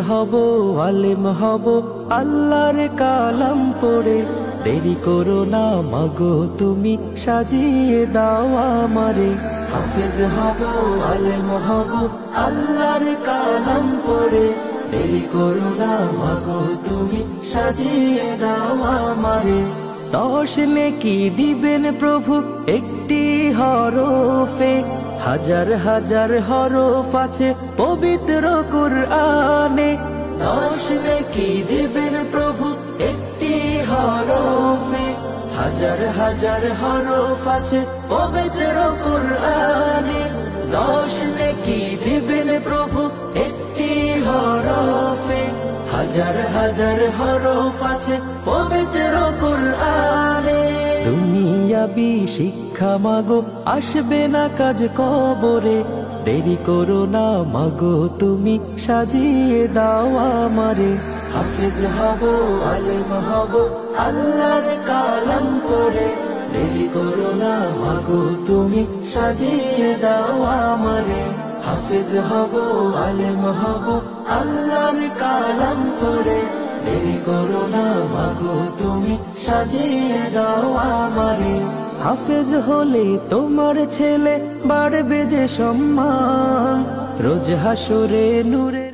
হব আলেম হব আল্লাহর কালাম পড়ে, দেরি করো না মাগো তুমি সাজিয়ে দাও আমারে। হাফেজ হব আলেম হব আল্লাহর কালাম পড়ে, দেরি করো না মাগো তুমি সাজিয়ে দাও আমারে। 10 নেকি দিবেন প্রভু একটি হরফে, হাজার হাজার হরফ আছে পবিত্র কুরআনে। 10 নেকি দিবেন প্রভু একটি হরফে, হাজার হাজার হরফ আছে পবিত্র কুরআনে। 10 নেকি দিবেন প্রভু একটি হরফে, হাজার হাজার হরফ আছে পবিত্র কুরআনে। দুনিয়াবি শিক্ষা মাগো আসবে না কাজ কবরে, দেরি করো না মাগো তুমি সাজিয়ে দাও আমারে। হাফেজ হব আলেম হব আল্লাহর কালাম পড়ে, দেরি করো না মাগো তুমি সাজিয়ে দাও আমারে। হাফেজ হব আলেম হব আল্লাহর কালাম পড়ে, দেরি করো না মাগো তুমি সাজিয়ে দাও আমারে। হাফেজ হলে তোমার ছেলে বাড়বে যে সম্মান, রোজ হাসরে নূরে